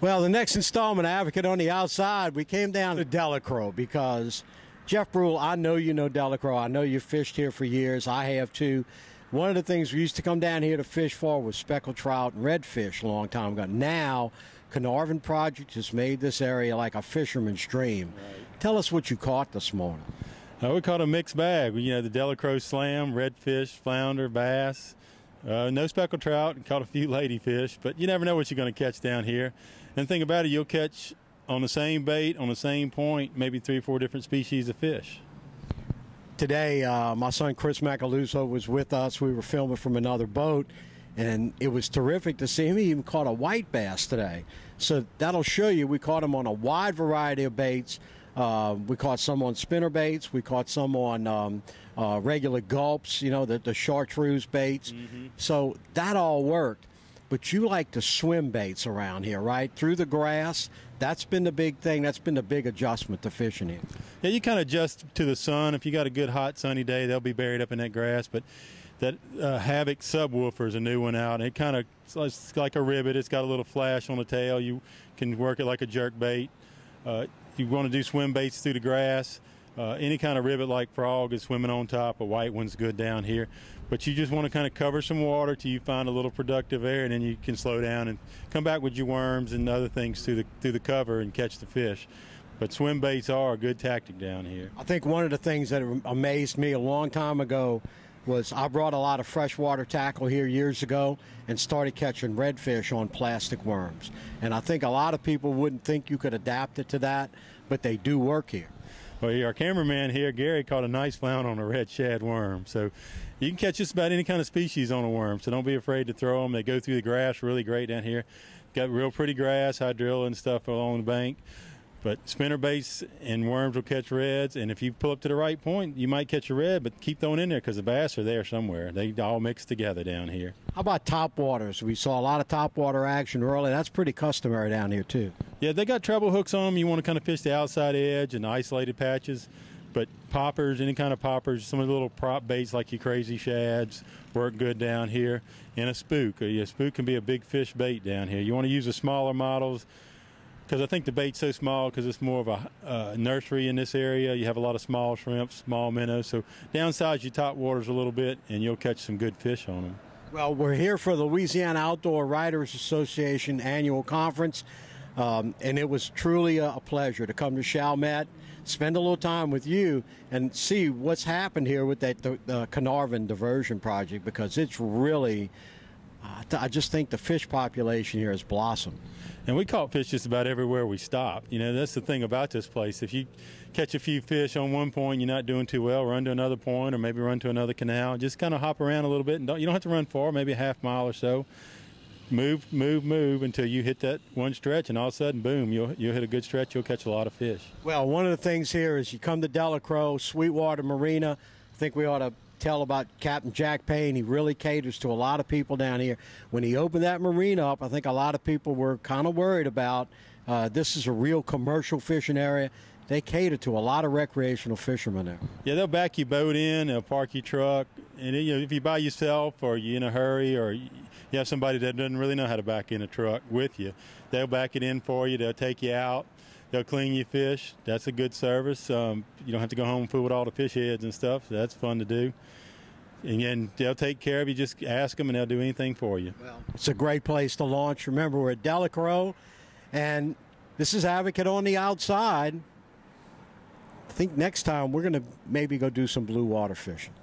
Well, the next installment of Advocate on the Outside, we came down to Delacroix because Jeff Bruhl, I know you know Delacroix. I know you've fished here for years. I have too. One of the things we used to come down here to fish for was speckled trout and redfish a long time ago. Now, Carnarvon Project has made this area like a fisherman's dream. Right. Tell us what you caught this morning. We caught a mixed bag. You know, the Delacroix slam, redfish, flounder, bass. No speckled trout, and caught a few ladyfish, but you never know what you're going to catch down here. And the thing about it, you'll catch on the same bait, on the same point, maybe 3 or 4 different species of fish. Today, my son Chris Macaluso was with us. We were filming from another boat, and it was terrific to see him. He even caught a white bass today. So that'll show you we caught him on a wide variety of baits. We caught some on spinner baits. We caught some on regular gulps, you know, the chartreuse baits. Mm-hmm. So that all worked. But you like to swim baits around here, right? Through the grass. That's been the big thing. That's been the big adjustment to fishing here. Yeah, you kind of adjust to the sun. If you got a good hot sunny day, they'll be buried up in that grass. But that Havoc subwoofer is a new one out. And it kind of, it's like a rivet. It's got a little flash on the tail. You can work it like a jerk bait. You want to do swim baits through the grass. Any kind of rivet like frog is swimming on top. A white one's good down here. But you just want to kind of cover some water till you find a little productive air, and then you can slow down and come back with your worms and other things through the cover and catch the fish. But swim baits are a good tactic down here. I think one of the things that amazed me a long time ago was I brought a lot of freshwater tackle here years ago and started catching redfish on plastic worms. And I think a lot of people wouldn't think you could adapt it to that, but they do work here. Well, our cameraman here, Gary, caught a nice flounder on a red shad worm. So you can catch just about any kind of species on a worm, so don't be afraid to throw them. They go through the grass really great down here. Got real pretty grass, hydrilla and stuff along the bank. But spinner baits and worms will catch reds, and if you pull up to the right point, you might catch a red, but keep throwing in there because the bass are there somewhere. They all mix together down here. How about topwaters? We saw a lot of topwater action early. That's pretty customary down here, too. Yeah, they got treble hooks on them. You want to kind of fish the outside edge and the isolated patches. But poppers, any kind of poppers, some of the little prop baits like your crazy shads work good down here. And a spook. A spook can be a big fish bait down here. You want to use the smaller models, because I think the bait's so small because it's more of a nursery in this area. You have a lot of small shrimp, small minnows. So downsize your top waters a little bit, and you'll catch some good fish on them. Well, we're here for the Louisiana Outdoor Writers Association annual conference, and it was truly a pleasure to come to Chalmette, spend a little time with you, and see what's happened here with the Carnarvon Diversion Project, because it's really, I just think the fish population here has blossomed. And we caught fish just about everywhere we stopped. You know, that's the thing about this place. If you catch a few fish on one point, you're not doing too well, run to another point or maybe run to another canal. Just kind of hop around a little bit. And you don't have to run far, maybe a half mile or so. Move, move, move until you hit that one stretch, and all of a sudden, boom, you'll hit a good stretch. You'll catch a lot of fish. Well, one of the things here is you come to Delacroix, Sweetwater Marina. I think we ought to tell about Captain Jack Payne. He really caters to a lot of people down here. When he opened that marina up, I think a lot of people were kind of worried about this is a real commercial fishing area. They cater to a lot of recreational fishermen there. Yeah, they'll back your boat in, they'll park your truck, and you know, if you by yourself or you're in a hurry or you have somebody that doesn't really know how to back in a truck with you, they'll back it in for you. They'll take you out. They'll clean your fish. That's a good service. You don't have to go home and fool with all the fish heads and stuff. So that's fun to do. And then they'll take care of you. Just ask them, and they'll do anything for you. Well, it's a great place to launch. Remember, we're at Delacroix, and this is Advocate on the Outside. I think next time we're going to maybe go do some blue water fishing.